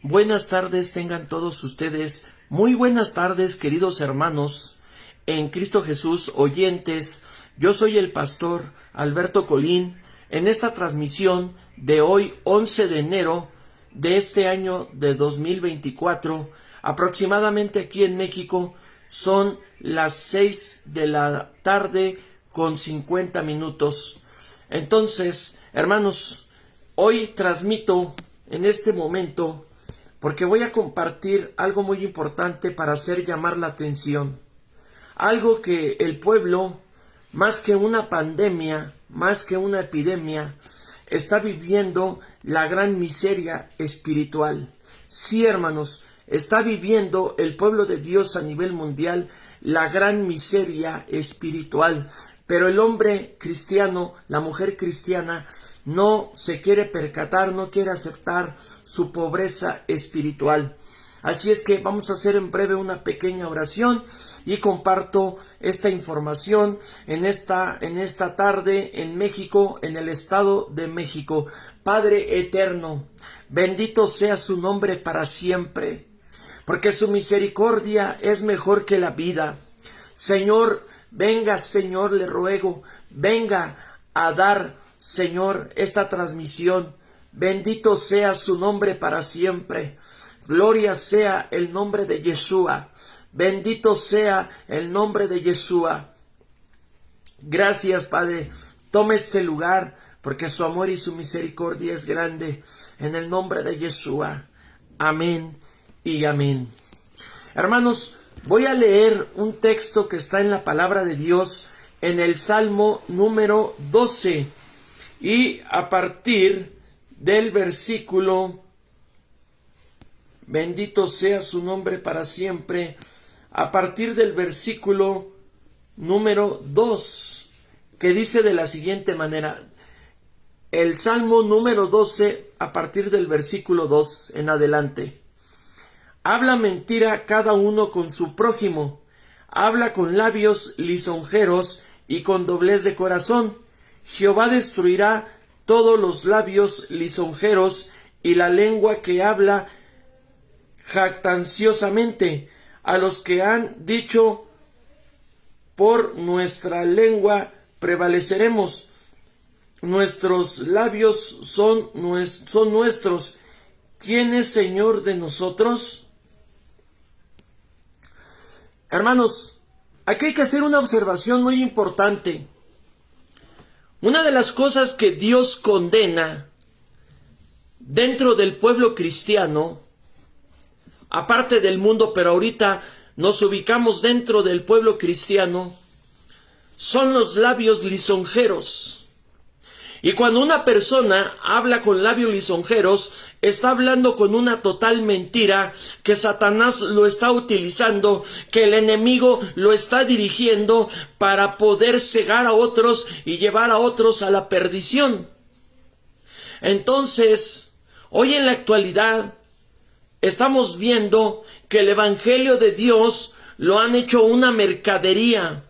Buenas tardes tengan todos ustedes. Muy buenas tardes, queridos hermanos en Cristo Jesús, oyentes. Yo soy el pastor Alberto Colín. En esta transmisión de hoy, 11 de enero de este año de 2024, aproximadamente aquí en México, son las 6 de la tarde con 50 minutos. Entonces, hermanos, hoy transmito en este momento porque voy a compartir algo muy importante para hacer llamar la atención. Algo que el pueblo, más que una pandemia, más que una epidemia, está viviendo la gran miseria espiritual. Sí, hermanos, está viviendo el pueblo de Dios a nivel mundial la gran miseria espiritual. Pero el hombre cristiano, la mujer cristiana, no se quiere percatar, no quiere aceptar su pobreza espiritual. Así es que vamos a hacer en breve una pequeña oración y comparto esta información en esta tarde en México, en el Estado de México. Padre eterno, bendito sea su nombre para siempre, porque su misericordia es mejor que la vida. Señor, venga, Señor, le ruego, venga a dar, Señor, esta transmisión. Bendito sea su nombre para siempre. Gloria sea el nombre de Yeshua. Bendito sea el nombre de Yeshua. Gracias, Padre. Toma este lugar, porque su amor y su misericordia es grande. En el nombre de Yeshua. Amén y amén. Hermanos, voy a leer un texto que está en la palabra de Dios en el Salmo número 12. Y a partir del versículo, bendito sea su nombre para siempre, a partir del versículo número 2, que dice de la siguiente manera, el Salmo número 12, a partir del versículo 2 en adelante. Habla mentira cada uno con su prójimo, habla con labios lisonjeros y con doblez de corazón. Jehová destruirá todos los labios lisonjeros y la lengua que habla jactanciosamente. A los que han dicho, por nuestra lengua prevaleceremos, nuestros labios son nuestros. ¿Quién es Señor de nosotros? Hermanos, aquí hay que hacer una observación muy importante. Una de las cosas que Dios condena dentro del pueblo cristiano, aparte del mundo, pero ahorita nos ubicamos dentro del pueblo cristiano, son los labios lisonjeros. Y cuando una persona habla con labios lisonjeros, está hablando con una total mentira, que Satanás lo está utilizando, que el enemigo lo está dirigiendo para poder cegar a otros y llevar a otros a la perdición. Entonces, hoy en la actualidad, estamos viendo que el Evangelio de Dios lo han hecho una mercadería,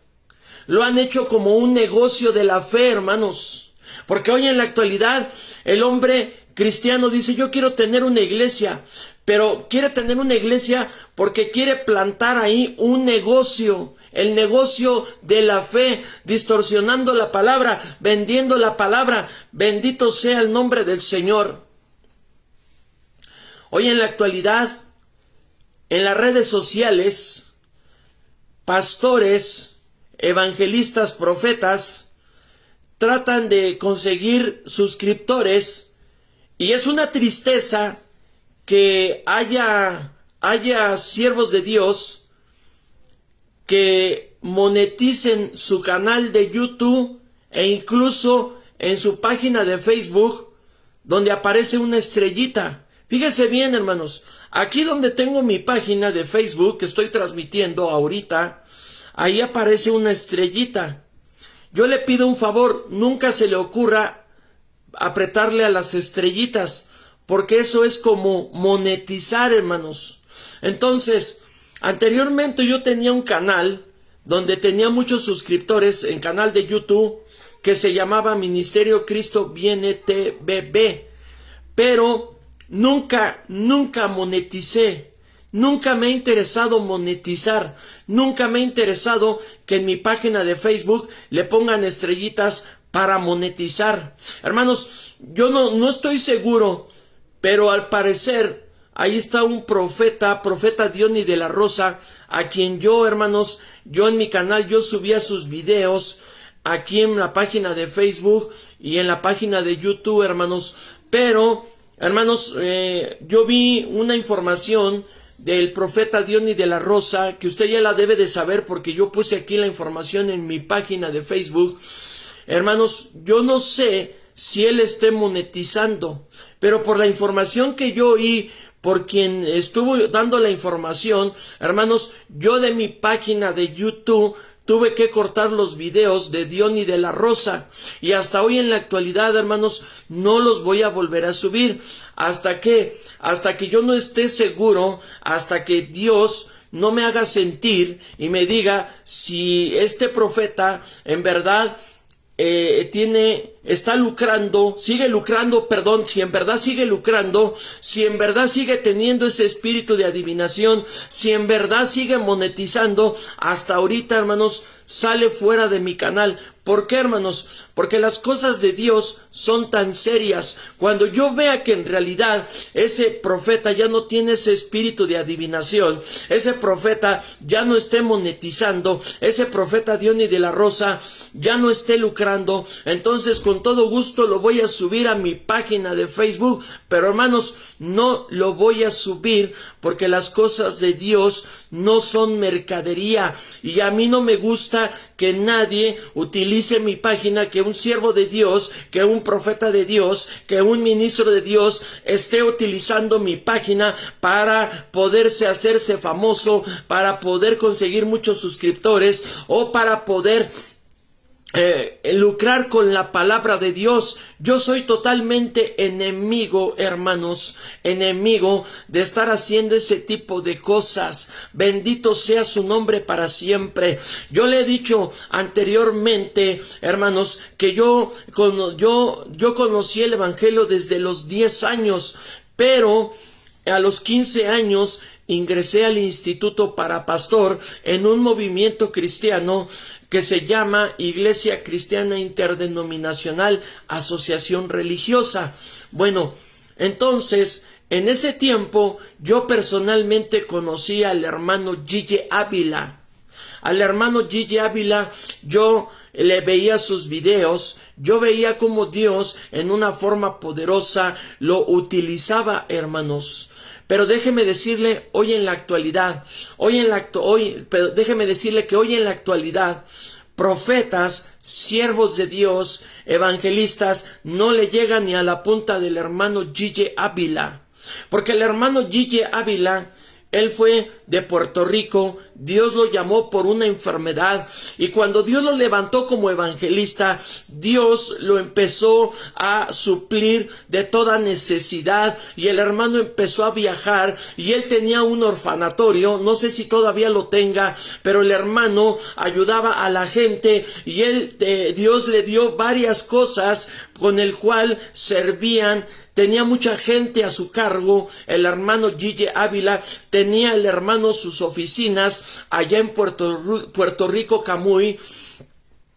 lo han hecho como un negocio de la fe, hermanos. Porque hoy en la actualidad el hombre cristiano dice, yo quiero tener una iglesia, pero quiere tener una iglesia porque quiere plantar ahí un negocio, el negocio de la fe, distorsionando la palabra, vendiendo la palabra. Bendito sea el nombre del Señor. Hoy en la actualidad, en las redes sociales, pastores, evangelistas, profetas, tratan de conseguir suscriptores, y es una tristeza que haya siervos de Dios que moneticen su canal de YouTube e incluso en su página de Facebook, donde aparece una estrellita. Fíjese bien, hermanos, aquí donde tengo mi página de Facebook que estoy transmitiendo ahorita, ahí aparece una estrellita. Yo le pido un favor, nunca se le ocurra apretarle a las estrellitas, porque eso es como monetizar, hermanos. Entonces, anteriormente yo tenía un canal donde tenía muchos suscriptores, en canal de YouTube, que se llamaba Ministerio Cristo Viene TVB, pero nunca moneticé. Nunca me ha interesado monetizar. Nunca me ha interesado que en mi página de Facebook le pongan estrellitas para monetizar. Hermanos, yo no estoy seguro, pero al parecer ahí está un profeta Diony de la Rosa, a quien yo, hermanos, yo en mi canal, yo subía sus videos aquí en la página de Facebook y en la página de YouTube, hermanos. Pero, hermanos, yo vi una información del profeta Diony de la Rosa, que usted ya la debe de saber porque yo puse aquí la información en mi página de Facebook. Hermanos, yo no sé si él esté monetizando, pero por la información que yo oí, por quien estuvo dando la información, hermanos, yo de mi página de YouTube tuve que cortar los videos de Diony de la Rosa y hasta hoy en la actualidad, hermanos, no los voy a volver a subir hasta que yo no esté seguro, hasta que Dios no me haga sentir y me diga si este profeta en verdad está lucrando, sigue lucrando, si en verdad sigue lucrando, si en verdad sigue teniendo ese espíritu de adivinación, si en verdad sigue monetizando. Hasta ahorita, hermanos, sale fuera de mi canal. ¿Por qué, hermanos? Porque las cosas de Dios son tan serias. Cuando yo vea que en realidad ese profeta ya no tiene ese espíritu de adivinación, ese profeta ya no esté monetizando, ese profeta Diony de la Rosa ya no esté lucrando, entonces con todo gusto lo voy a subir a mi página de Facebook. Pero, hermanos, no lo voy a subir porque las cosas de Dios no son mercadería y a mí no me gusta que nadie utilice mi página, que un siervo de Dios, que un profeta de Dios, que un ministro de Dios esté utilizando mi página para poderse hacerse famoso, para poder conseguir muchos suscriptores o para poder lucrar con la palabra de Dios. Yo soy totalmente enemigo, hermanos, enemigo de estar haciendo ese tipo de cosas. Bendito sea su nombre para siempre. Yo le he dicho anteriormente, hermanos, que yo conocí el evangelio desde los 10 años, pero a los 15 años ingresé al Instituto para Pastor en un movimiento cristiano que se llama Iglesia Cristiana Interdenominacional Asociación Religiosa. Bueno, entonces, en ese tiempo yo personalmente conocí al hermano Gille Ávila. Al hermano Gille Ávila yo le veía sus videos, yo veía cómo Dios en una forma poderosa lo utilizaba, hermanos. Pero déjeme decirle, déjeme decirle que hoy en la actualidad, profetas, siervos de Dios, evangelistas, no le llegan ni a la punta del hermano Gille Ávila. Porque el hermano Gille Ávila, él fue de Puerto Rico, Dios lo llamó por una enfermedad y cuando Dios lo levantó como evangelista, Dios lo empezó a suplir de toda necesidad y el hermano empezó a viajar y él tenía un orfanatorio, no sé si todavía lo tenga, pero el hermano ayudaba a la gente y Dios le dio varias cosas con el cual servían. Tenía mucha gente a su cargo. El hermano Gille Ávila tenía el hermano sus oficinas allá en Puerto Rico, Camuy.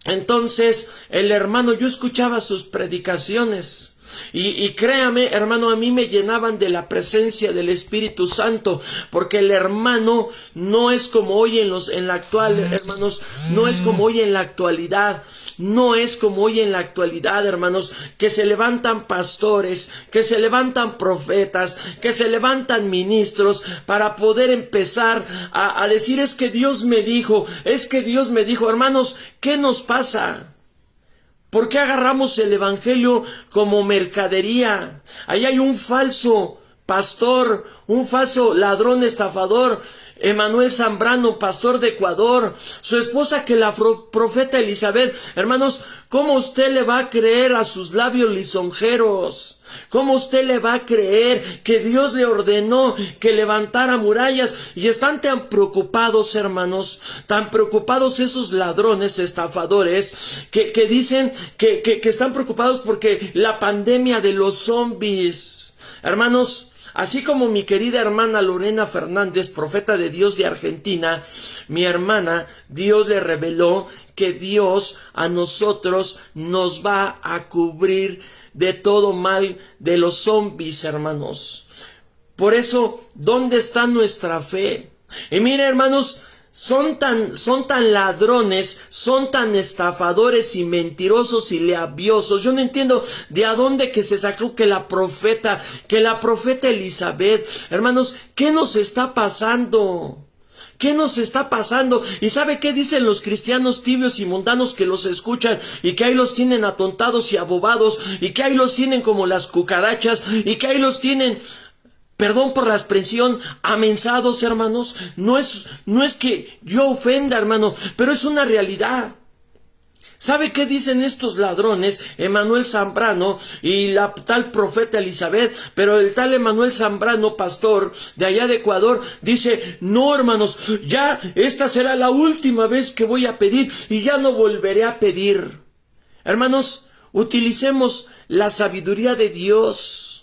Entonces el hermano, yo escuchaba sus predicaciones. Y créame, hermano, a mí me llenaban de la presencia del Espíritu Santo, porque el hermano no es como hoy en la actual, hermanos, no es como hoy en la actualidad. No es como hoy en la actualidad, hermanos, que se levantan pastores, que se levantan profetas, que se levantan ministros para poder empezar a decir es que Dios me dijo, hermanos, ¿qué nos pasa? ¿Por qué agarramos el evangelio como mercadería? Ahí hay un falso pastor, un falso ladrón estafador, Emanuel Zambrano, pastor de Ecuador, su esposa que la profeta Elizabeth. Hermanos, ¿cómo usted le va a creer a sus labios lisonjeros? ¿Cómo usted le va a creer que Dios le ordenó que levantara murallas? Y están tan preocupados, hermanos, tan preocupados esos ladrones, estafadores, que dicen que están preocupados porque la pandemia de los zombies. Hermanos, así como mi querida hermana Lorena Fernández, profeta de Dios de Argentina, mi hermana, Dios le reveló que Dios a nosotros nos va a cubrir de todo mal de los zombies, hermanos. Por eso, ¿dónde está nuestra fe? Y mire, hermanos, son tan ladrones, son tan estafadores y mentirosos y labiosos. Yo no entiendo de a dónde que se sacó que la profeta Elizabeth. Hermanos, ¿qué nos está pasando? ¿Qué nos está pasando? ¿Y sabe qué dicen los cristianos tibios y mundanos que los escuchan y que ahí los tienen atontados y abobados y que ahí los tienen como las cucarachas y que ahí los tienen, perdón por la expresión, amensados, hermanos? No es que yo ofenda, hermano, pero es una realidad. ¿Sabe qué dicen estos ladrones? Emanuel Zambrano y la tal profeta Elizabeth, pero el tal Emanuel Zambrano, pastor de allá de Ecuador, dice: no, hermanos, ya esta será la última vez que voy a pedir y ya no volveré a pedir. Hermanos, utilicemos la sabiduría de Dios.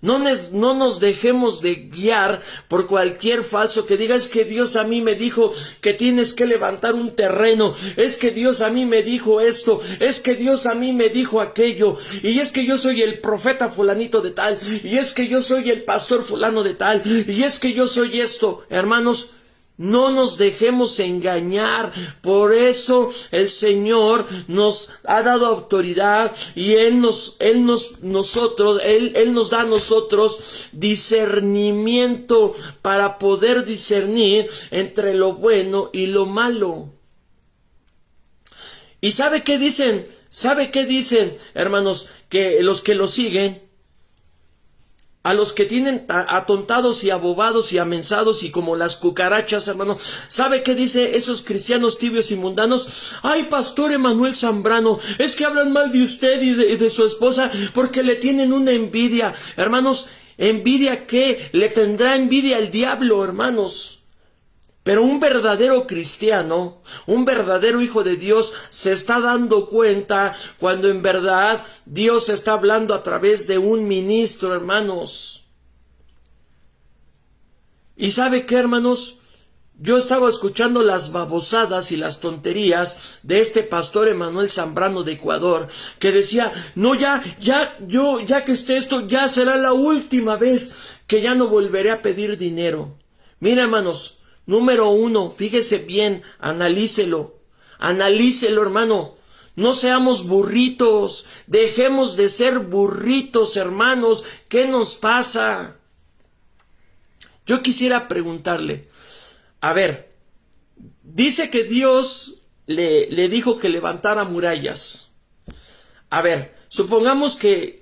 No nos dejemos de guiar por cualquier falso que diga: es que Dios a mí me dijo que tienes que levantar un terreno, es que Dios a mí me dijo esto, es que Dios a mí me dijo aquello, y es que yo soy el profeta fulanito de tal, y es que yo soy el pastor fulano de tal, y es que yo soy esto. Hermanos, no nos dejemos engañar. Por eso el Señor nos ha dado autoridad y Él nos da a nosotros discernimiento para poder discernir entre lo bueno y lo malo. ¿Y sabe qué dicen? ¿Sabe qué dicen, hermanos? Que los que lo siguen, a los que tienen atontados y abobados y amensados y como las cucarachas, hermano, ¿sabe qué dice esos cristianos tibios y mundanos? Ay, pastor Emanuel Zambrano, es que hablan mal de usted y de su esposa porque le tienen una envidia. Hermanos, ¿envidia qué? Le tendrá envidia el diablo, hermanos. Pero un verdadero cristiano, un verdadero hijo de Dios, se está dando cuenta cuando en verdad Dios está hablando a través de un ministro, hermanos. ¿Y sabe qué, hermanos? Yo estaba escuchando las babosadas y las tonterías de este pastor Emanuel Zambrano de Ecuador, que decía: no, ya que esté esto, ya será la última vez que ya no volveré a pedir dinero. Mira, hermanos, número uno, fíjese bien, analícelo, hermano. No seamos burritos, dejemos de ser burritos, hermanos. ¿Qué nos pasa? Yo quisiera preguntarle, a ver, dice que Dios le dijo que levantara murallas. A ver, supongamos que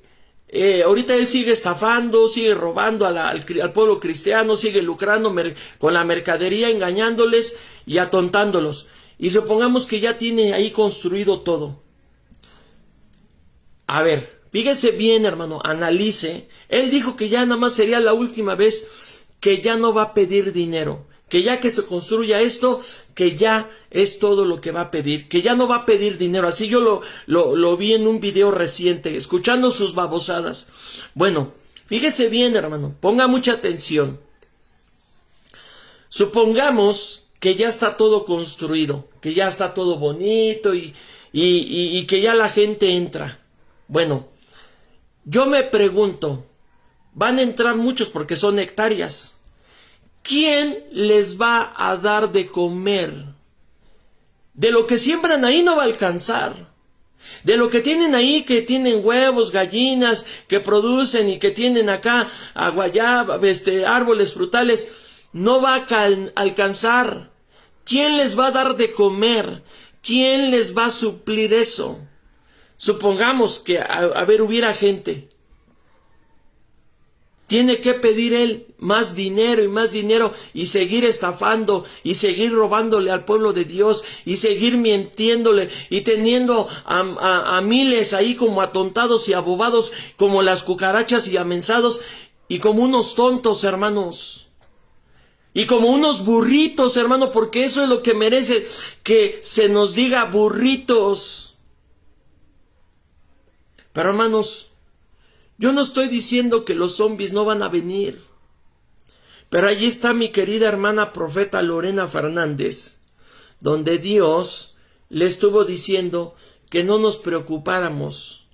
ahorita él sigue estafando, sigue robando al pueblo cristiano, sigue lucrando con la mercadería, engañándoles y atontándolos. Y supongamos que ya tiene ahí construido todo. A ver, fíjese bien, hermano, analice. Él dijo que ya nada más sería la última vez, que ya no va a pedir dinero, que ya que se construya esto, que ya es todo lo que va a pedir, que ya no va a pedir dinero. Así yo lo vi en un video reciente, escuchando sus babosadas. Bueno, fíjese bien, hermano, ponga mucha atención. Supongamos que ya está todo construido, que ya está todo bonito y que ya la gente entra. Bueno, yo me pregunto, van a entrar muchos porque son hectáreas. ¿Quién les va a dar de comer? De lo que siembran ahí no va a alcanzar. De lo que tienen ahí, que tienen huevos, gallinas, que producen y que tienen acá guayaba, árboles frutales, no va a alcanzar. ¿Quién les va a dar de comer? ¿Quién les va a suplir eso? Supongamos que, hubiera gente. Tiene que pedir él más dinero y seguir estafando y seguir robándole al pueblo de Dios y seguir mintiéndole y teniendo a miles ahí como atontados y abobados como las cucarachas y amensados y como unos tontos, hermanos. Y como unos burritos, hermano, porque eso es lo que merece que se nos diga burritos. Pero hermanos, yo no estoy diciendo que los zombies no van a venir, pero allí está mi querida hermana profeta Lorena Fernández, donde Dios le estuvo diciendo que no nos preocupáramos,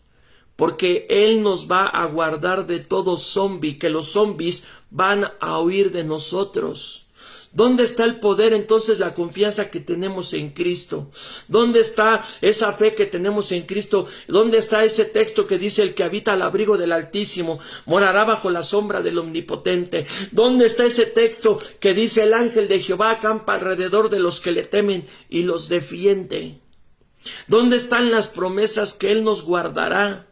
porque Él nos va a guardar de todo zombie, que los zombies van a huir de nosotros. ¿Dónde está el poder entonces, la confianza que tenemos en Cristo? ¿Dónde está esa fe que tenemos en Cristo? ¿Dónde está ese texto que dice el que habita al abrigo del Altísimo morará bajo la sombra del Omnipotente? ¿Dónde está ese texto que dice el ángel de Jehová acampa alrededor de los que le temen y los defiende? ¿Dónde están las promesas que Él nos guardará?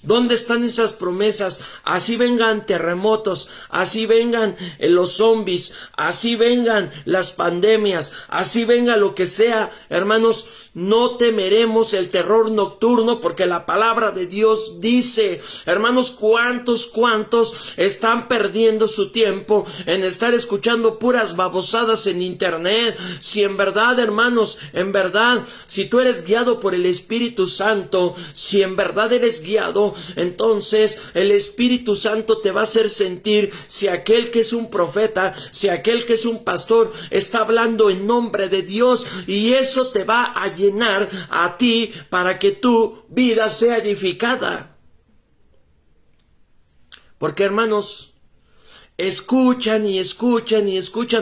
¿Dónde están esas promesas? Así vengan terremotos, así vengan los zombies, así vengan las pandemias, así venga lo que sea, hermanos, no temeremos el terror nocturno, porque la palabra de Dios dice, hermanos, ¿cuántos están perdiendo su tiempo en estar escuchando puras babosadas en internet? Si en verdad, hermanos, en verdad, si tú eres guiado por el Espíritu Santo, si en verdad eres guiado, entonces el Espíritu Santo te va a hacer sentir si aquel que es un profeta, si aquel que es un pastor está hablando en nombre de Dios, y eso te va a llenar a ti para que tu vida sea edificada. Porque hermanos, escuchan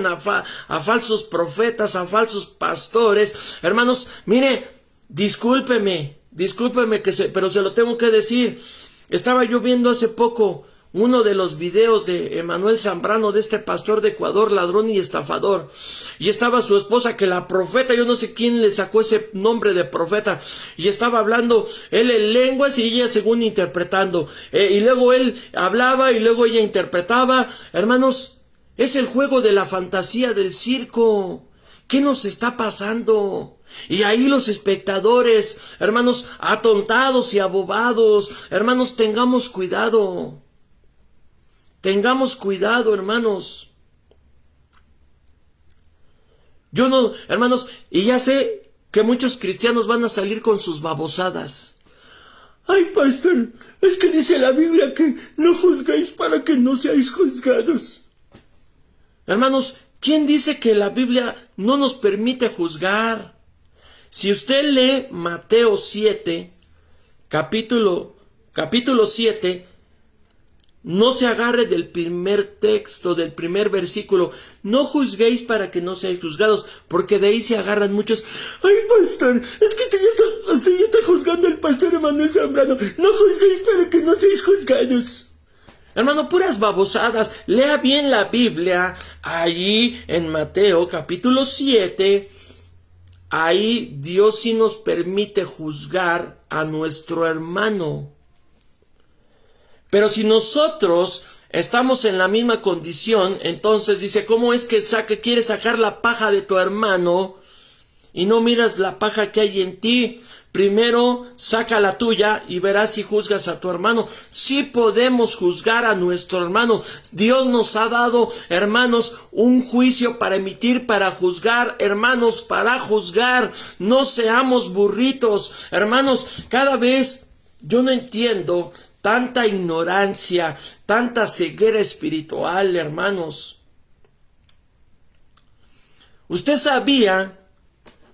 a falsos profetas, a falsos pastores. Hermanos, mire, discúlpeme pero se lo tengo que decir. Estaba yo viendo hace poco uno de los videos de Emanuel Zambrano, de este pastor de Ecuador, ladrón y estafador, y estaba su esposa, que la profeta, yo no sé quién le sacó ese nombre de profeta, y estaba hablando él en lenguas y ella según interpretando, y luego él hablaba y luego ella interpretaba. Hermanos, es el juego de la fantasía del circo. ¿Qué nos está pasando? Y ahí los espectadores, hermanos, atontados y abobados. Hermanos, tengamos cuidado. Tengamos cuidado, hermanos. Yo no, hermanos, y ya sé que muchos cristianos van a salir con sus babosadas. Ay, pastor, es que dice la Biblia que no juzgáis para que no seáis juzgados. Hermanos, ¿quién dice que la Biblia no nos permite juzgar? Si usted lee Mateo 7, capítulo 7, no se agarre del primer texto, del primer versículo. No juzguéis para que no seáis juzgados, porque de ahí se agarran muchos. Ay, pastor, es que usted ya está juzgando al pastor Emanuel Zambrano. No juzguéis para que no seáis juzgados. Hermano, puras babosadas. Lea bien la Biblia. Ahí en Mateo capítulo 7, ahí Dios sí nos permite juzgar a nuestro hermano. Pero si nosotros estamos en la misma condición, entonces dice, ¿cómo es que quieres sacar la paja de tu hermano y no miras la paja que hay en ti? Primero saca la tuya y verás si juzgas a tu hermano. Sí podemos juzgar a nuestro hermano. Dios nos ha dado, hermanos, un juicio para emitir, para juzgar, hermanos, para juzgar. No seamos burritos, hermanos. Cada vez yo no entiendo tanta ignorancia, tanta ceguera espiritual, hermanos. Usted sabía,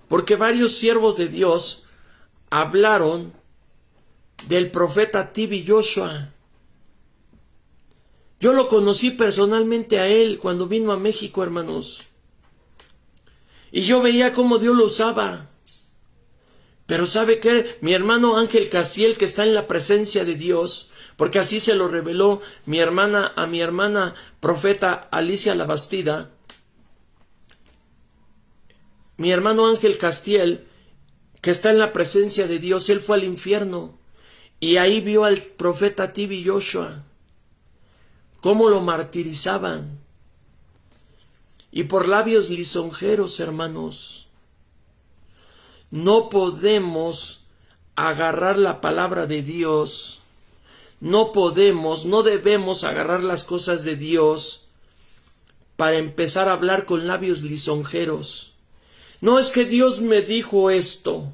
porque varios siervos de Dios hablaron del profeta T.B. Joshua. Yo lo conocí personalmente a él cuando vino a México, hermanos. Y yo veía cómo Dios lo usaba. Pero ¿sabe qué? Mi hermano Ángel Castiel, que está en la presencia de Dios, porque así se lo reveló a mi hermana profeta Alicia Labastida. Mi hermano Ángel Castiel, que está en la presencia de Dios, él fue al infierno y ahí vio al profeta T.B. Joshua. cómo lo martirizaban. Y por labios lisonjeros, hermanos. No podemos agarrar la palabra de Dios. No debemos agarrar las cosas de Dios para empezar a hablar con labios lisonjeros. No, es que Dios me dijo esto.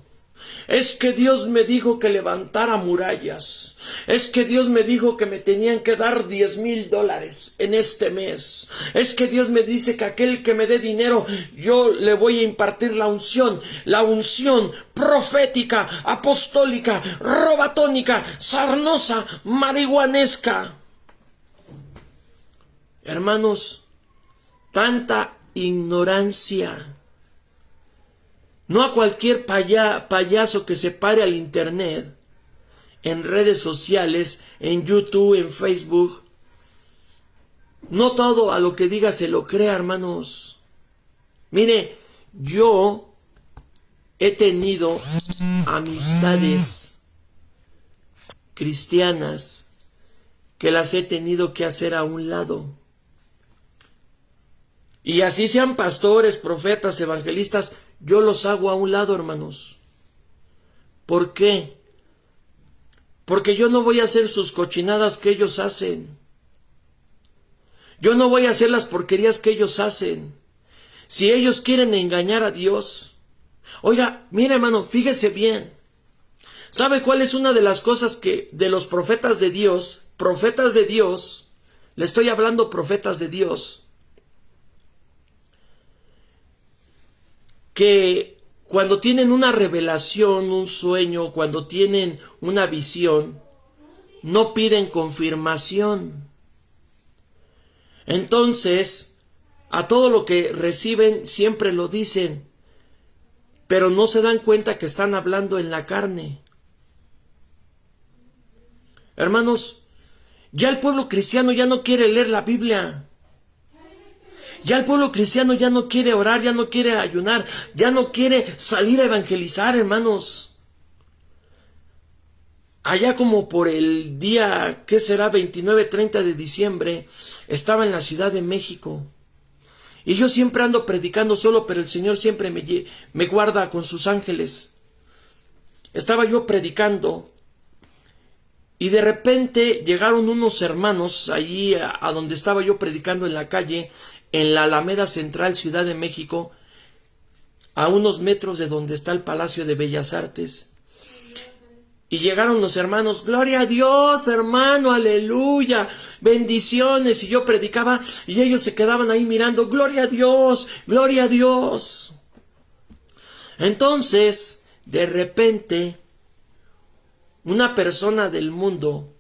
Es que Dios me dijo que levantara murallas. Es que Dios me dijo que me tenían que dar $10,000 en este mes. Es que Dios me dice que aquel que me dé dinero, yo le voy a impartir la unción profética, apostólica, robatónica, sarnosa, marihuanesca. Hermanos, tanta ignorancia. No a cualquier payaso que se pare al internet, en redes sociales, en YouTube, en Facebook. No todo a lo que diga se lo crea, hermanos. Mire, yo he tenido amistades cristianas que las he tenido que hacer a un lado. Y así sean pastores, profetas, evangelistas, yo los hago a un lado, hermanos. ¿Por qué? Porque yo no voy a hacer sus cochinadas que ellos hacen. Yo no voy a hacer las porquerías que ellos hacen. Si ellos quieren engañar a Dios. Oiga, mire, hermano, fíjese bien. ¿Sabe cuál es una de las cosas que de los profetas de Dios, le estoy hablando profetas de Dios, que cuando tienen una revelación, un sueño, cuando tienen una visión, no piden confirmación? Entonces, a todo lo que reciben siempre lo dicen, pero no se dan cuenta que están hablando en la carne. Hermanos, ya el pueblo cristiano ya no quiere leer la Biblia. Ya el pueblo cristiano ya no quiere orar, ya no quiere ayunar, ya no quiere salir a evangelizar, hermanos. Allá como por el día, ¿qué será? 29, 30 de diciembre, estaba en la Ciudad de México. Y yo siempre ando predicando solo, pero el Señor siempre me guarda con sus ángeles. Estaba yo predicando y de repente llegaron unos hermanos allí a donde estaba yo predicando en la calle, en la Alameda Central, Ciudad de México, a unos metros de donde está el Palacio de Bellas Artes. Y llegaron los hermanos, gloria a Dios, hermano, aleluya, bendiciones. Y yo predicaba y ellos se quedaban ahí mirando, gloria a Dios, gloria a Dios. Entonces, de repente, una persona del mundo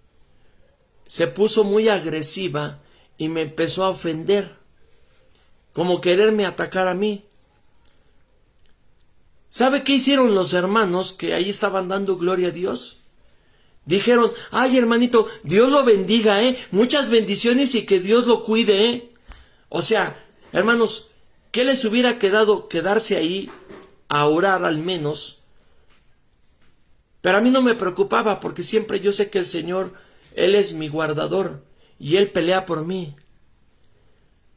se puso muy agresiva y me empezó a ofender, como quererme atacar a mí. ¿Sabe qué hicieron los hermanos que ahí estaban dando gloria a Dios? Dijeron, ay hermanito, Dios lo bendiga, muchas bendiciones y que Dios lo cuide, O sea, hermanos, ¿qué les hubiera quedado quedarse ahí a orar al menos? Pero a mí no me preocupaba porque siempre yo sé que el Señor, Él es mi guardador y Él pelea por mí.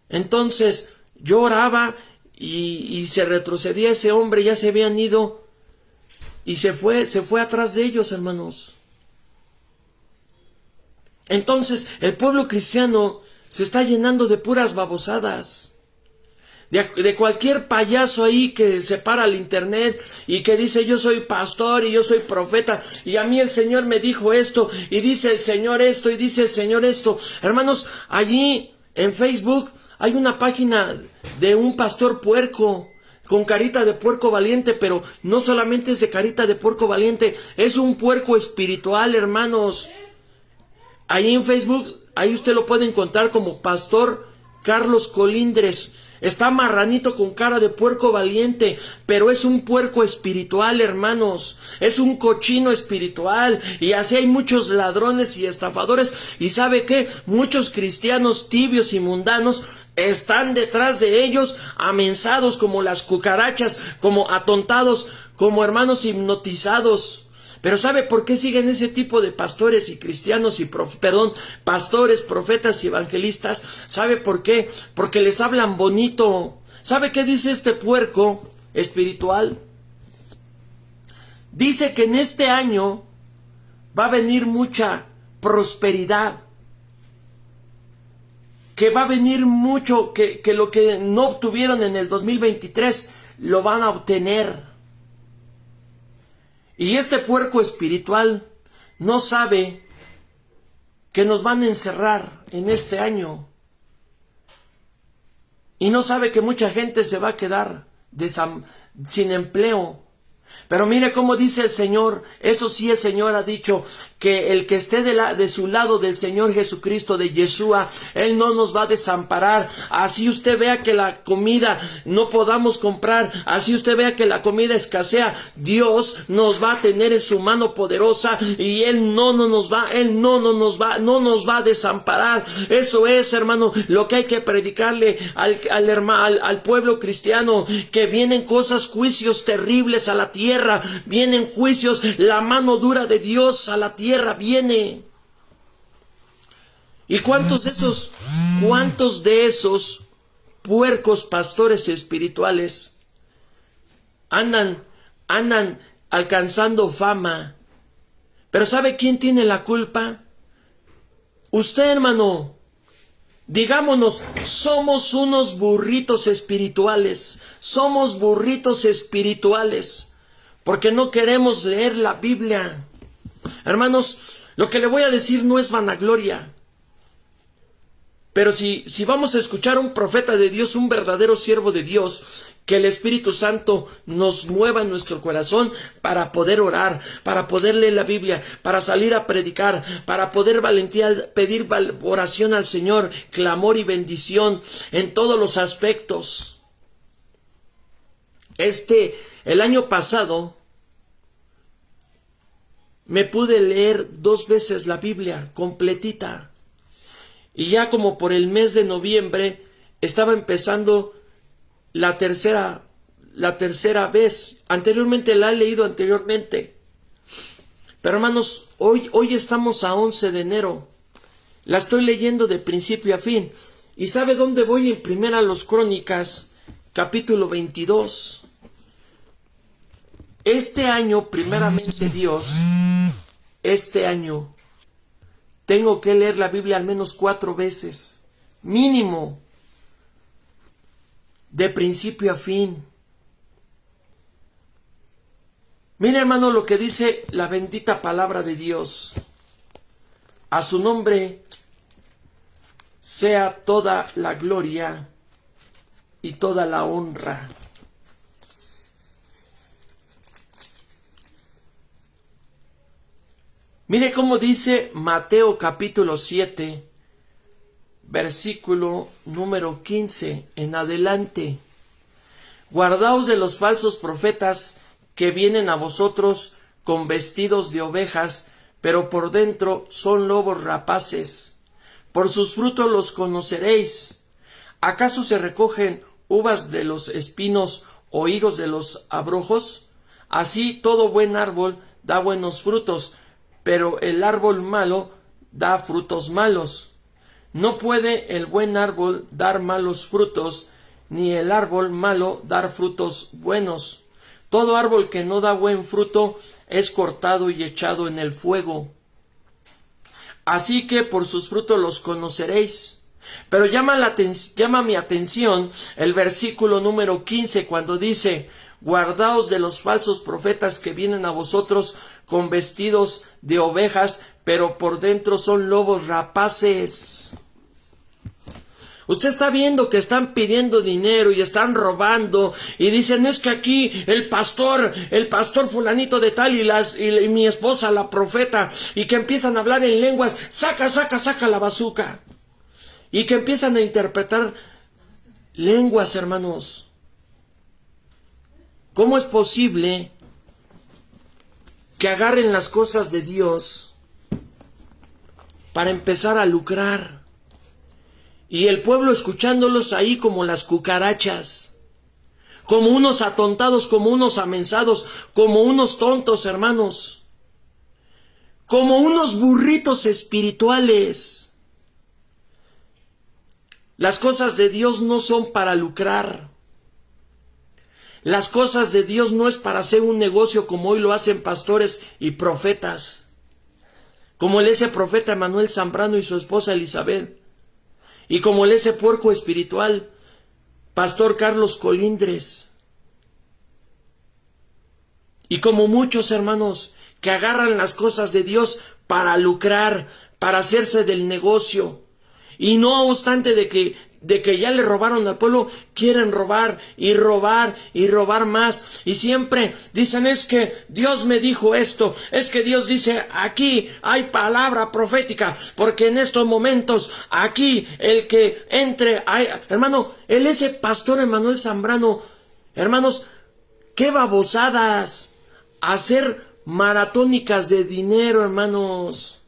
Entonces yo oraba y se retrocedía ese hombre, ya se habían ido y se fue atrás de ellos, hermanos. Entonces el pueblo cristiano se está llenando de puras babosadas, de cualquier payaso ahí que se para al internet y que dice yo soy pastor y yo soy profeta y a mí el Señor me dijo esto y dice el Señor esto y dice el Señor esto. Hermanos, allí en Facebook hay una página de un pastor puerco con carita de puerco valiente, pero no solamente es de carita de puerco valiente, es un puerco espiritual, hermanos. Ahí en Facebook, ahí usted lo puede encontrar como Pastor Carlos Colindres. Está marranito con cara de puerco valiente, pero es un puerco espiritual, hermanos. Es un cochino espiritual. Y así hay muchos ladrones y estafadores. ¿Y sabe qué? Muchos cristianos tibios y mundanos están detrás de ellos, amensados como las cucarachas, como atontados, como hermanos hipnotizados. Pero ¿sabe por qué siguen ese tipo de pastores y cristianos y pastores, profetas y evangelistas? ¿Sabe por qué? Porque les hablan bonito. ¿Sabe qué dice este puerco espiritual? Dice que en este año va a venir mucha prosperidad, que va a venir mucho, que lo que no obtuvieron en el 2023 lo van a obtener. Y este puerco espiritual no sabe que nos van a encerrar en este año. Y no sabe que mucha gente se va a quedar sin empleo. Pero mire cómo dice el Señor, eso sí, el Señor ha dicho que el que esté de su lado del Señor Jesucristo, de Yeshua, Él no nos va a desamparar. Así usted vea que la comida no podamos comprar, así usted vea que la comida escasea, Dios nos va a tener en su mano poderosa y Él no nos va a desamparar. Eso es, hermano, lo que hay que predicarle al pueblo cristiano, que vienen cosas, juicios terribles a la tierra. Vienen juicios, la mano dura de Dios a la tierra viene. ¿Y cuántos de esos puercos pastores espirituales andan alcanzando fama? Pero ¿sabe quién tiene la culpa? Usted, hermano. Digámonos, somos unos burritos espirituales. Somos burritos espirituales. Porque no queremos leer la Biblia. Hermanos, lo que le voy a decir no es vanagloria. Pero si vamos a escuchar a un profeta de Dios, un verdadero siervo de Dios, que el Espíritu Santo nos mueva en nuestro corazón para poder orar, para poder leer la Biblia, para salir a predicar, para poder pedir oración al Señor, clamor y bendición en todos los aspectos. El año pasado me pude leer 2 veces la Biblia completita. Y ya como por el mes de noviembre estaba empezando la tercera vez. Anteriormente la he leído anteriormente. Pero hermanos, hoy estamos a 11 de enero. La estoy leyendo de principio a fin. ¿Y sabe dónde voy? En Primera los Crónicas, capítulo 22. Este año, primeramente Dios, este año, tengo que leer la Biblia al menos 4 veces, mínimo, de principio a fin. Mire, hermano, lo que dice la bendita palabra de Dios. A su nombre sea toda la gloria y toda la honra. Mire cómo dice Mateo capítulo 7, versículo número 15 en adelante. Guardaos de los falsos profetas que vienen a vosotros con vestidos de ovejas, pero por dentro son lobos rapaces. Por sus frutos los conoceréis. ¿Acaso se recogen uvas de los espinos o higos de los abrojos? Así todo buen árbol da buenos frutos, pero el árbol malo da frutos malos. No puede el buen árbol dar malos frutos, ni el árbol malo dar frutos buenos. Todo árbol que no da buen fruto es cortado y echado en el fuego. Así que por sus frutos los conoceréis. Pero llama mi atención el versículo número 15 cuando dice: guardaos de los falsos profetas que vienen a vosotros con vestidos de ovejas, pero por dentro son lobos rapaces. Usted está viendo que están pidiendo dinero y están robando y dicen: es que aquí el pastor fulanito de tal y mi esposa la profeta, y que empiezan a hablar en lenguas, saca la bazuca, y que empiezan a interpretar lenguas, hermanos. ¿Cómo es posible que agarren las cosas de Dios para empezar a lucrar? Y el pueblo escuchándolos ahí como las cucarachas, como unos atontados, como unos amensados, como unos tontos, hermanos. como unos burritos espirituales. Las cosas de Dios no son para lucrar. Las cosas de Dios no es para hacer un negocio como hoy lo hacen pastores y profetas, como ese profeta Emanuel Zambrano y su esposa Elizabeth, y como ese puerco espiritual, Pastor Carlos Colindres, y como muchos hermanos que agarran las cosas de Dios para lucrar, para hacerse del negocio, y no obstante de que ya le robaron al pueblo, quieren robar y robar y robar más, y siempre dicen: es que Dios me dijo esto, es que Dios dice aquí hay palabra profética, porque en estos momentos aquí el que entre, hermano, ese pastor Emanuel Zambrano, hermanos, qué babosadas, hacer maratónicas de dinero, hermanos.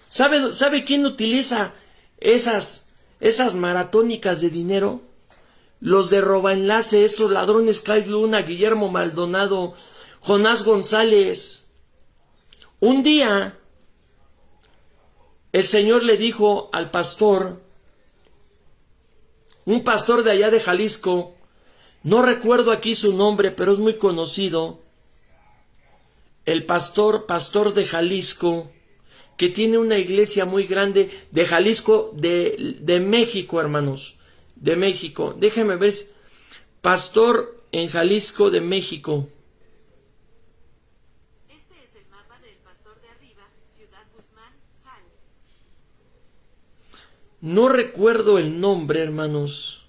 ¿Sabe quién utiliza esas maratónicas de dinero? Los de Robaenlace, estos ladrones: Kais Luna, Guillermo Maldonado, Jonás González. Un día el Señor le dijo al pastor, un pastor de allá de Jalisco, no recuerdo aquí su nombre, pero es muy conocido, el pastor de Jalisco, que tiene una iglesia muy grande de Jalisco, de México, hermanos, de México. Déjeme ver, pastor en Jalisco de México. Este es el mapa del pastor de arriba, Ciudad Guzmán, Jal. No recuerdo el nombre, hermanos,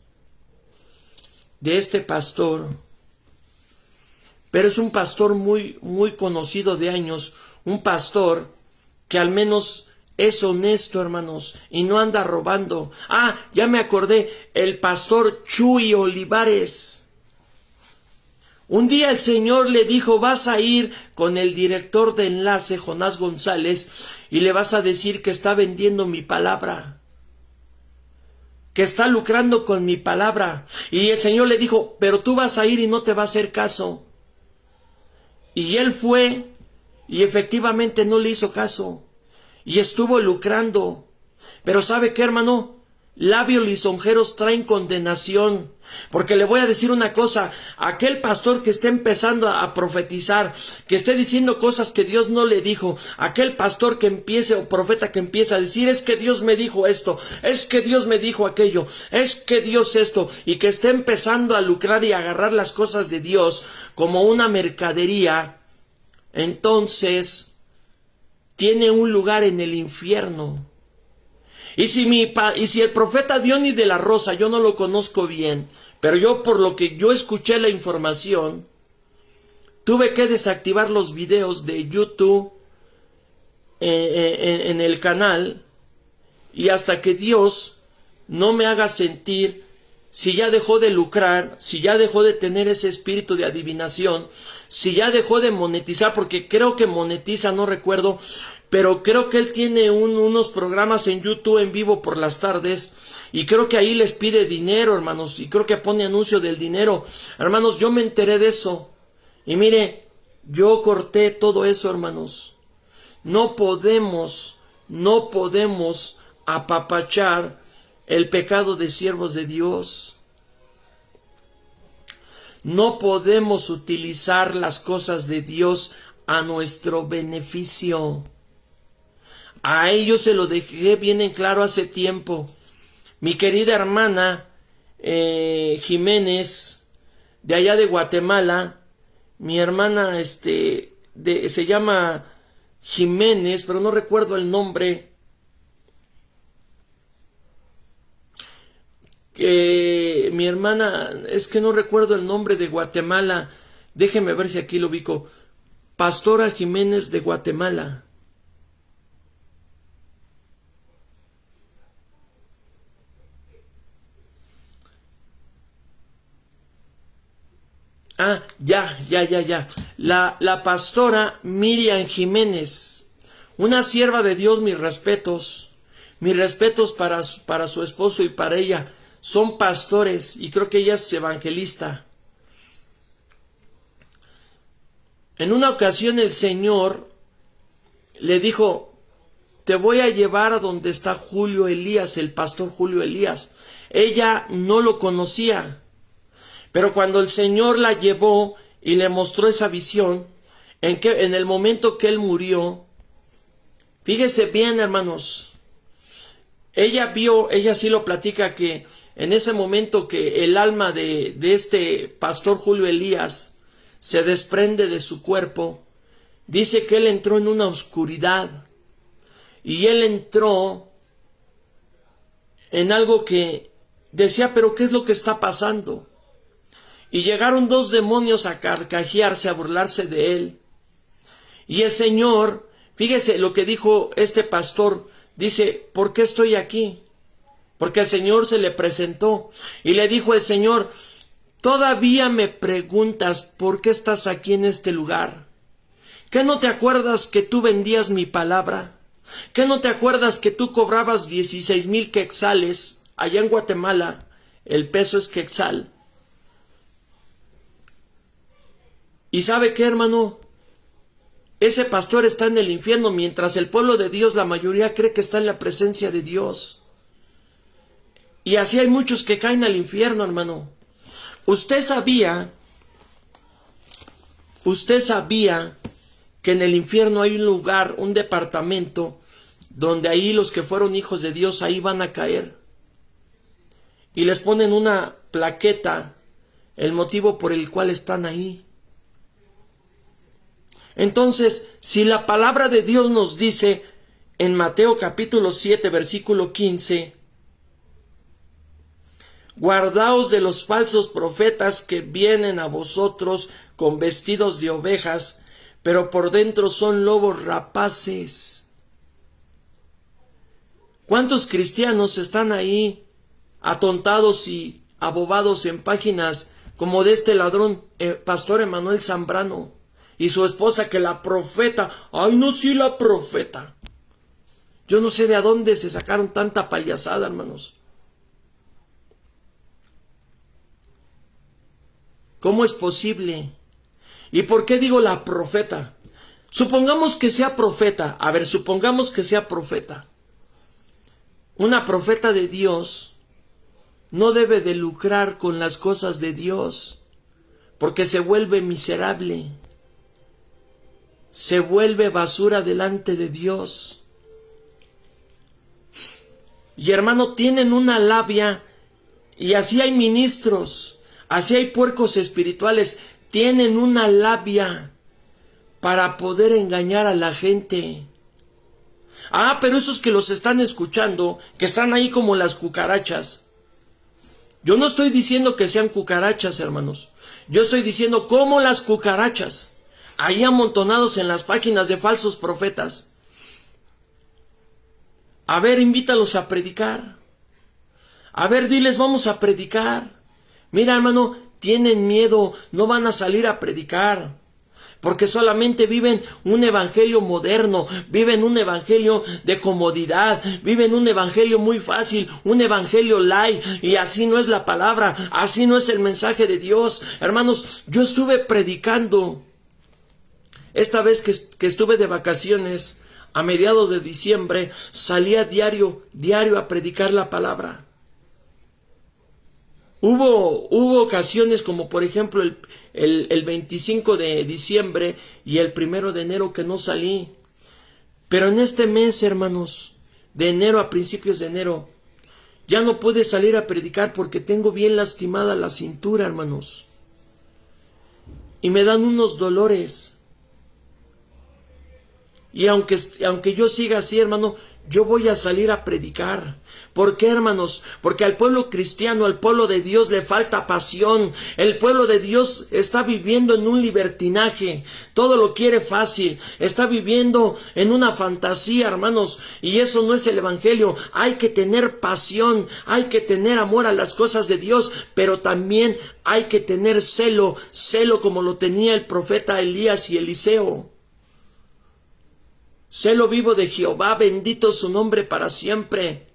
de este pastor, pero es un pastor muy, muy conocido de años, un pastor que al menos es honesto, hermanos, y no anda robando. Ah, ya me acordé, el pastor Chuy Olivares. Un día el Señor le dijo: vas a ir con el director de enlace, Jonás González, y le vas a decir que está vendiendo mi palabra, que está lucrando con mi palabra. Y el Señor le dijo: pero tú vas a ir y no te va a hacer caso. Y él fue, y efectivamente no le hizo caso, y estuvo lucrando. Pero ¿sabe qué, hermano? Labios lisonjeros traen condenación. Porque le voy a decir una cosa: aquel pastor que esté empezando a profetizar, que esté diciendo cosas que Dios no le dijo, aquel pastor que empiece, o profeta que empiece a decir: es que Dios me dijo esto, es que Dios me dijo aquello, es que Dios esto, y que esté empezando a lucrar y a agarrar las cosas de Dios como una mercadería, entonces tiene un lugar en el infierno. Y si el profeta Diony de la Rosa, yo no lo conozco bien, pero yo, por lo que yo escuché la información, tuve que desactivar los videos de YouTube en el canal, y hasta que Dios no me haga sentir si ya dejó de lucrar, si ya dejó de tener ese espíritu de adivinación, si ya dejó de monetizar, porque creo que monetiza, no recuerdo, pero creo que él tiene unos programas en YouTube en vivo por las tardes, y creo que ahí les pide dinero, hermanos, y creo que pone anuncio del dinero. Hermanos, yo me enteré de eso, y mire, yo corté todo eso, hermanos. No podemos apapachar el pecado de siervos de Dios. No podemos utilizar las cosas de Dios a nuestro beneficio. A ellos se lo dejé bien en claro hace tiempo. Mi querida hermana Jiménez, de allá de Guatemala, mi hermana se llama Jiménez, pero no recuerdo el nombre. Mi hermana, es que no recuerdo el nombre, de Guatemala. Déjeme ver si aquí lo ubico. Pastora Jiménez de Guatemala. Ah, ya. La pastora Miriam Jiménez, una sierva de Dios, mis respetos para su esposo y para ella. Son pastores, y creo que ella es evangelista. En una ocasión el Señor le dijo, te voy a llevar a donde está Julio Elías, el pastor Julio Elías. Ella no lo conocía, pero cuando el Señor la llevó y le mostró esa visión, en el momento que él murió, fíjese bien, hermanos, ella sí lo platica, que en ese momento que el alma de este pastor Julio Elías se desprende de su cuerpo, dice que él entró en una oscuridad y él entró en algo que decía, pero ¿qué es lo que está pasando? Y llegaron 2 demonios a carcajearse, a burlarse de él. Y el Señor, fíjese lo que dijo este pastor, dice, ¿por qué estoy aquí? Porque el Señor se le presentó y le dijo el Señor, todavía me preguntas por qué estás aquí en este lugar. ¿Qué no te acuerdas que tú vendías mi palabra? ¿Qué no te acuerdas que tú cobrabas 16,000 quetzales allá en Guatemala? El peso es quetzal. ¿Y sabe qué, hermano? Ese pastor está en el infierno, mientras el pueblo de Dios, la mayoría cree que está en la presencia de Dios. Y así hay muchos que caen al infierno, hermano. Usted sabía que en el infierno hay un lugar, un departamento, donde ahí los que fueron hijos de Dios ahí van a caer. Y les ponen una plaqueta, el motivo por el cual están ahí. Entonces, si la palabra de Dios nos dice en Mateo capítulo 7, versículo 15, guardaos de los falsos profetas que vienen a vosotros con vestidos de ovejas, pero por dentro son lobos rapaces. ¿Cuántos cristianos están ahí atontados y abobados en páginas como de este ladrón, Pastor Emanuel Zambrano? Y su esposa, que la profeta, ay no, sí, la profeta. Yo no sé de dónde se sacaron tanta payasada, hermanos. ¿Cómo es posible? ¿Y por qué digo la profeta? Supongamos que sea profeta. A ver, supongamos que sea profeta. Una profeta de Dios no debe de lucrar con las cosas de Dios, porque se vuelve miserable. Se vuelve basura delante de Dios. Y hermano, tienen una labia, y así hay ministros, así hay puercos espirituales, tienen una labia para poder engañar a la gente. Ah, pero esos que los están escuchando, que están ahí como las cucarachas. Yo no estoy diciendo que sean cucarachas, hermanos. Yo estoy diciendo como las cucarachas, ahí amontonados en las páginas de falsos profetas. A ver, invítalos a predicar. A ver, diles, vamos a predicar. Mira, hermano, tienen miedo, no van a salir a predicar, porque solamente viven un evangelio moderno, viven un evangelio de comodidad, viven un evangelio muy fácil, un evangelio light, y así no es la palabra, así no es el mensaje de Dios. Hermanos, yo estuve predicando esta vez que estuve de vacaciones, a mediados de diciembre, salía diario a predicar la palabra. Hubo ocasiones como por ejemplo el 25 de diciembre y el 1 de enero que no salí. Pero en este mes, hermanos, de enero a principios de enero, ya no pude salir a predicar porque tengo bien lastimada la cintura, hermanos. Y me dan unos dolores. Y aunque yo siga así, hermano, yo voy a salir a predicar. ¿Por qué, hermanos? Porque al pueblo cristiano, al pueblo de Dios le falta pasión. El pueblo de Dios está viviendo en un libertinaje. Todo lo quiere fácil. Está viviendo en una fantasía, hermanos. Y eso no es el evangelio. Hay que tener pasión. Hay que tener amor a las cosas de Dios. Pero también hay que tener celo. Celo como lo tenía el profeta Elías y Eliseo. Celo vivo de Jehová, bendito su nombre para siempre.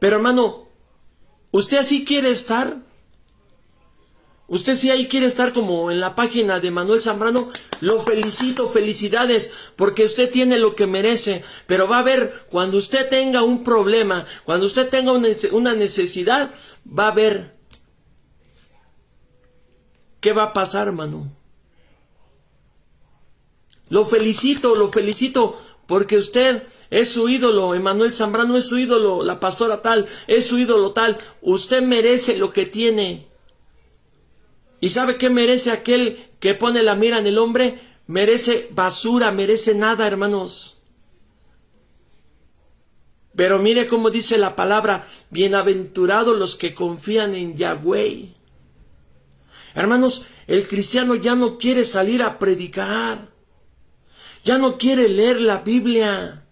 Pero hermano, ¿usted así quiere estar? Usted si ahí quiere estar como en la página de Manuel Zambrano, lo felicito, felicidades, porque usted tiene lo que merece. Pero va a ver, cuando usted tenga un problema, cuando usted tenga una necesidad, va a ver qué va a pasar, hermano. Lo felicito, porque usted es su ídolo, Emanuel Zambrano es su ídolo, la pastora tal, es su ídolo tal. Usted merece lo que tiene. ¿Y sabe qué merece aquel que pone la mira en el hombre? Merece basura, merece nada, hermanos. Pero mire cómo dice la palabra, bienaventurados los que confían en Yahweh. Hermanos, el cristiano ya no quiere salir a predicar, ya no quiere leer la Biblia.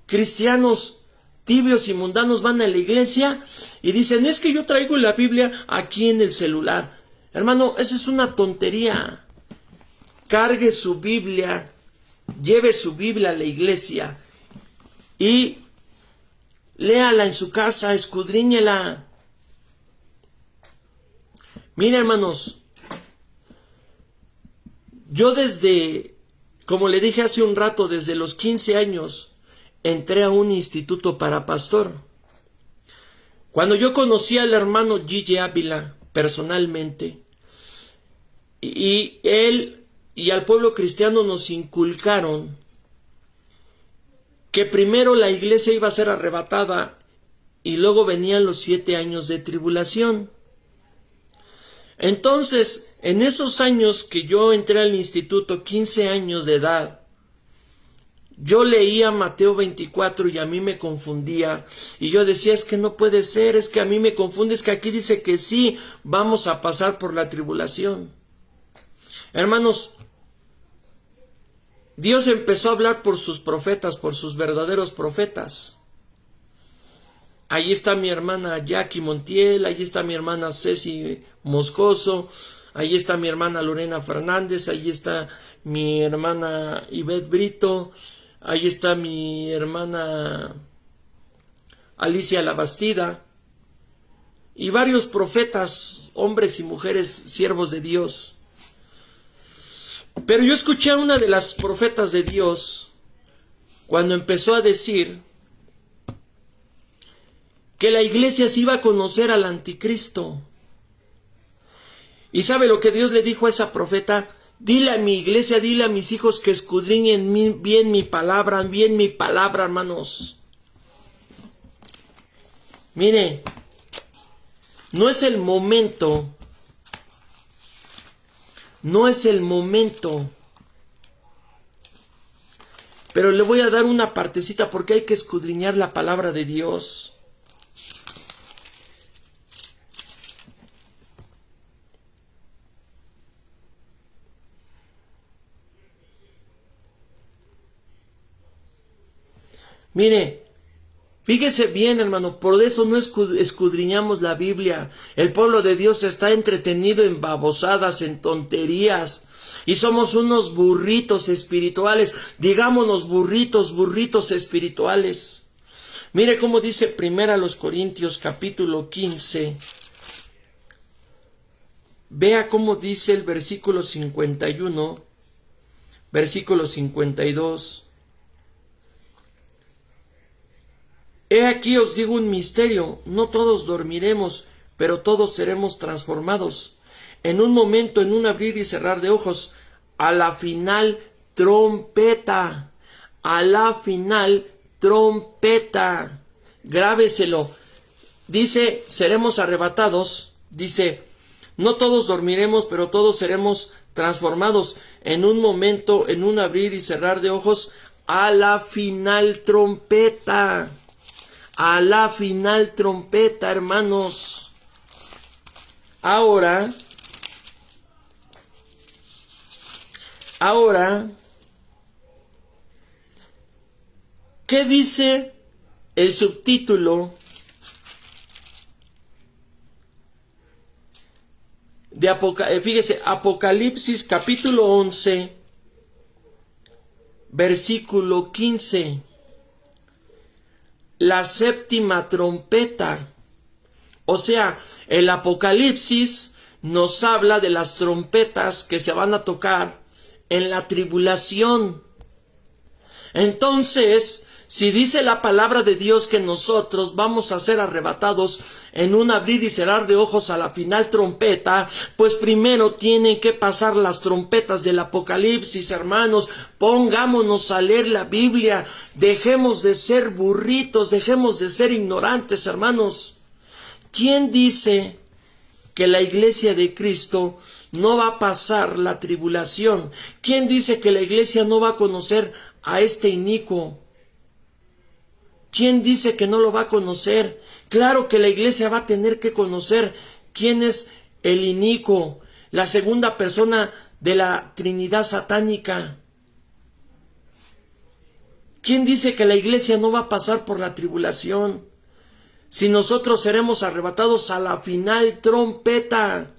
Cristianos tibios y mundanos van a la iglesia y dicen, es que yo traigo la Biblia aquí en el celular. Hermano, esa es una tontería. Cargue su Biblia, lleve su Biblia a la iglesia y léala en su casa, escudriñela. Mira, hermanos, yo como le dije hace un rato, desde los 15 años, entré a un instituto para pastor. Cuando yo conocí al hermano Gigi Ávila personalmente, y él y al pueblo cristiano nos inculcaron que primero la iglesia iba a ser arrebatada y luego venían los 7 años de tribulación. Entonces, en esos años que yo entré al instituto, 15 años de edad, yo leía Mateo 24 y a mí me confundía. Y yo decía, es que no puede ser, es que a mí me confunde, es que aquí dice que sí, vamos a pasar por la tribulación. Hermanos, Dios empezó a hablar por sus profetas, por sus verdaderos profetas. Ahí está mi hermana Jackie Montiel, ahí está mi hermana Ceci Moscoso, ahí está mi hermana Lorena Fernández, ahí está mi hermana Ivette Brito, ahí está mi hermana Alicia Labastida, y varios profetas, hombres y mujeres, siervos de Dios. Pero yo escuché a una de las profetas de Dios cuando empezó a decir que la iglesia se iba a conocer al anticristo. ¿Y sabe lo que Dios le dijo a esa profeta? Dile a mi iglesia, dile a mis hijos que escudriñen bien mi palabra, hermanos. Mire, no es el momento, pero le voy a dar una partecita porque hay que escudriñar la palabra de Dios. Mire, fíjese bien, hermano, por eso no escudriñamos la Biblia. El pueblo de Dios está entretenido en babosadas, en tonterías. Y somos unos burritos espirituales. Digámonos burritos espirituales. Mire cómo dice 1 Corintios capítulo 15. Vea cómo dice el versículo 51, versículo 52. He aquí os digo un misterio, no todos dormiremos, pero todos seremos transformados. En un momento, en un abrir y cerrar de ojos, a la final trompeta, grábeselo. Dice, seremos arrebatados, dice, no todos dormiremos, pero todos seremos transformados. En un momento, en un abrir y cerrar de ojos, a la final trompeta. A la final trompeta, hermanos. Ahora, ¿qué dice el subtítulo de fíjese, Apocalipsis capítulo 11, versículo 15? La séptima trompeta. O sea, el Apocalipsis nos habla de las trompetas que se van a tocar en la tribulación. Entonces, si dice la palabra de Dios que nosotros vamos a ser arrebatados en un abrir y cerrar de ojos a la final trompeta, pues primero tienen que pasar las trompetas del Apocalipsis, hermanos. Pongámonos a leer la Biblia, dejemos de ser burritos, dejemos de ser ignorantes, hermanos. ¿Quién dice que la iglesia de Cristo no va a pasar la tribulación? ¿Quién dice que la iglesia no va a conocer a este inicuo? ¿Quién dice que no lo va a conocer? Claro que la iglesia va a tener que conocer quién es el inicuo, la segunda persona de la Trinidad satánica. ¿Quién dice que la iglesia no va a pasar por la tribulación? Si nosotros seremos arrebatados a la final trompeta.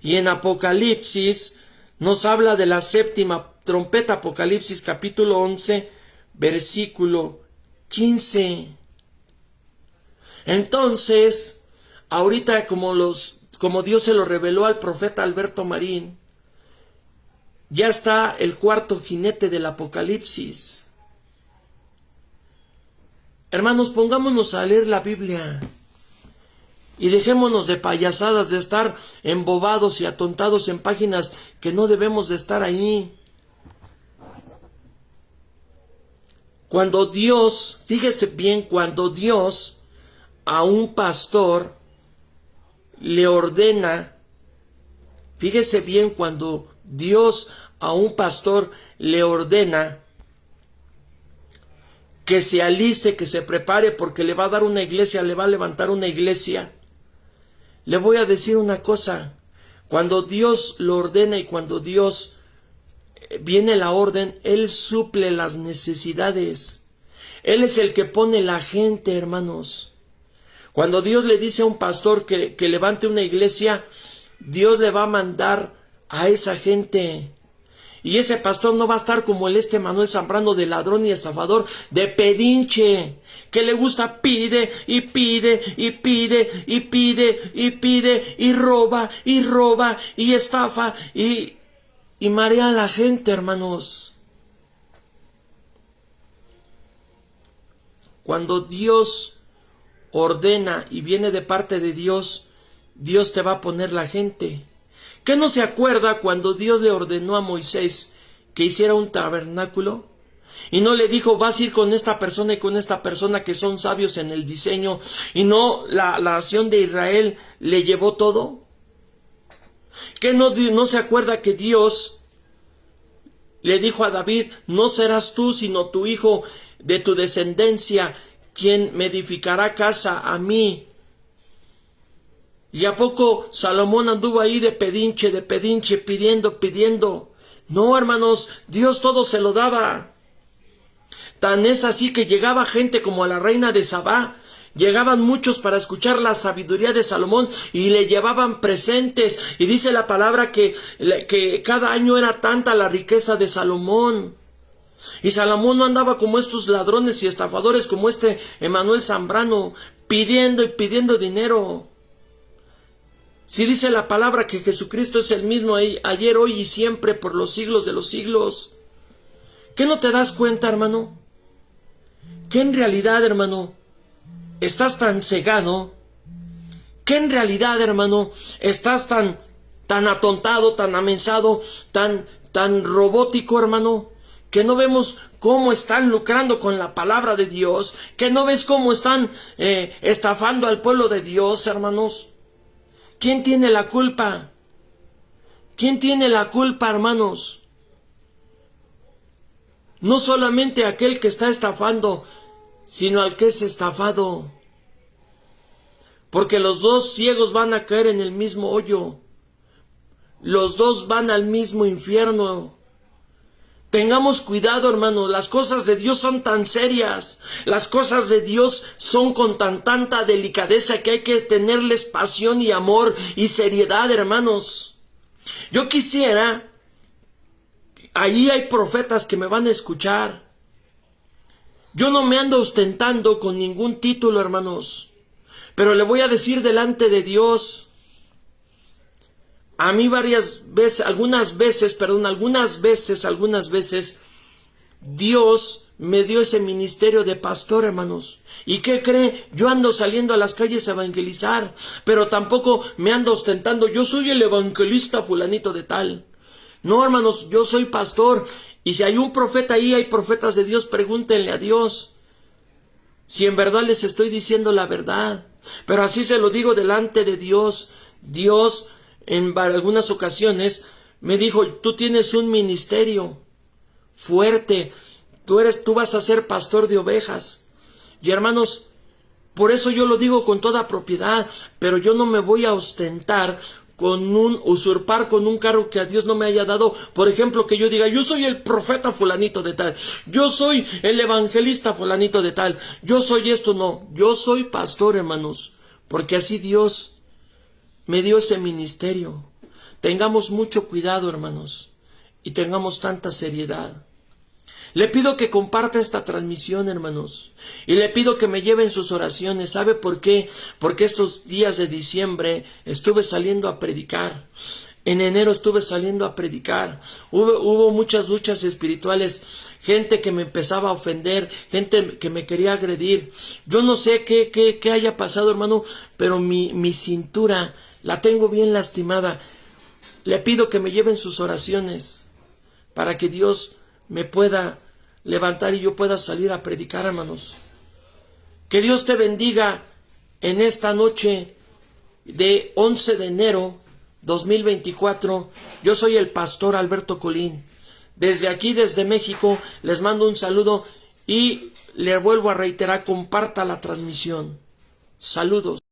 Y en Apocalipsis nos habla de la séptima trompeta, Apocalipsis capítulo 11, versículo 15. Entonces, ahorita como Dios se lo reveló al profeta Alberto Marín, ya está el cuarto jinete del Apocalipsis. Hermanos, pongámonos a leer la Biblia y dejémonos de payasadas, de estar embobados y atontados en páginas que no debemos de estar ahí. Cuando Dios, fíjese bien, cuando Dios a un pastor le ordena, fíjese bien, cuando Dios a un pastor le ordena que se aliste, que se prepare, porque le va a dar una iglesia, le va a levantar una iglesia. Le voy a decir una cosa, cuando Dios lo ordena y cuando Dios viene la orden, Él suple las necesidades. Él es el que pone la gente, hermanos. Cuando Dios le dice a un pastor que levante una iglesia, Dios le va a mandar a esa gente. Y ese pastor no va a estar como el Manuel Zambrano, de ladrón y estafador, de pedinche, que le gusta pide y pide y pide y pide y pide y roba y estafa y marea a la gente, hermanos. Cuando Dios ordena y viene de parte de Dios, Dios te va a poner la gente. ¿Qué no se acuerda cuando Dios le ordenó a Moisés que hiciera un tabernáculo? Y no le dijo, vas a ir con esta persona y con esta persona que son sabios en el diseño. Y no, la nación de Israel le llevó todo. ¿Qué no se acuerda que Dios le dijo a David, no serás tú sino tu hijo de tu descendencia quien me edificará casa a mí? ¿Y a poco Salomón anduvo ahí de pedinche, pidiendo? No, hermanos, Dios todo se lo daba. Tan es así que llegaba gente como a la reina de Sabá. Llegaban muchos para escuchar la sabiduría de Salomón y le llevaban presentes. Y dice la palabra que cada año era tanta la riqueza de Salomón. Y Salomón no andaba como estos ladrones y estafadores, como Manuel Zambrano, pidiendo y pidiendo dinero. Si dice la palabra que Jesucristo es el mismo ayer, hoy y siempre, por los siglos de los siglos. ¿Qué no te das cuenta, hermano? Que en realidad, hermano, estás tan cegado. Que en realidad, hermano, estás tan atontado, tan amensado, tan robótico, hermano, que no vemos cómo están lucrando con la palabra de Dios, que no ves cómo están estafando al pueblo de Dios, hermanos. ¿Quién tiene la culpa? ¿Quién tiene la culpa, hermanos? No solamente aquel que está estafando, sino al que es estafado. Porque los dos ciegos van a caer en el mismo hoyo. Los dos van al mismo infierno. Tengamos cuidado, hermanos, las cosas de Dios son tan serias, las cosas de Dios son con tanta delicadeza que hay que tenerles pasión y amor y seriedad, hermanos. Yo quisiera, allí hay profetas que me van a escuchar. Yo no me ando ostentando con ningún título, hermanos, pero le voy a decir delante de Dios, A mí algunas veces, Dios me dio ese ministerio de pastor, hermanos. ¿Y qué cree? Yo ando saliendo a las calles a evangelizar, pero tampoco me ando ostentando. Yo soy el evangelista fulanito de tal. No, hermanos, yo soy pastor. Y si hay un profeta ahí, hay profetas de Dios, pregúntenle a Dios si en verdad les estoy diciendo la verdad. Pero así se lo digo delante de Dios. Dios en algunas ocasiones me dijo, tú tienes un ministerio fuerte, tú vas a ser pastor de ovejas. Y hermanos, por eso yo lo digo con toda propiedad, pero yo no me voy a ostentar usurpar con un cargo que a Dios no me haya dado. Por ejemplo, que yo diga, yo soy el profeta fulanito de tal, yo soy el evangelista fulanito de tal, yo soy esto. No, yo soy pastor, hermanos, porque así Dios me dio ese ministerio. Tengamos mucho cuidado, hermanos, y tengamos tanta seriedad. Le pido que comparta esta transmisión, hermanos, y le pido que me lleven sus oraciones. ¿Sabe por qué? Porque estos días de diciembre estuve saliendo a predicar. En enero estuve saliendo a predicar. Hubo muchas luchas espirituales, gente que me empezaba a ofender, gente que me quería agredir. Yo no sé qué haya pasado, hermano, pero mi cintura la tengo bien lastimada. Le pido que me lleven sus oraciones para que Dios me pueda levantar y yo pueda salir a predicar, hermanos. Que Dios te bendiga en esta noche de 11 de enero 2024. Yo soy el pastor Alberto Colín. Desde aquí, desde México, les mando un saludo y le vuelvo a reiterar, comparta la transmisión. Saludos.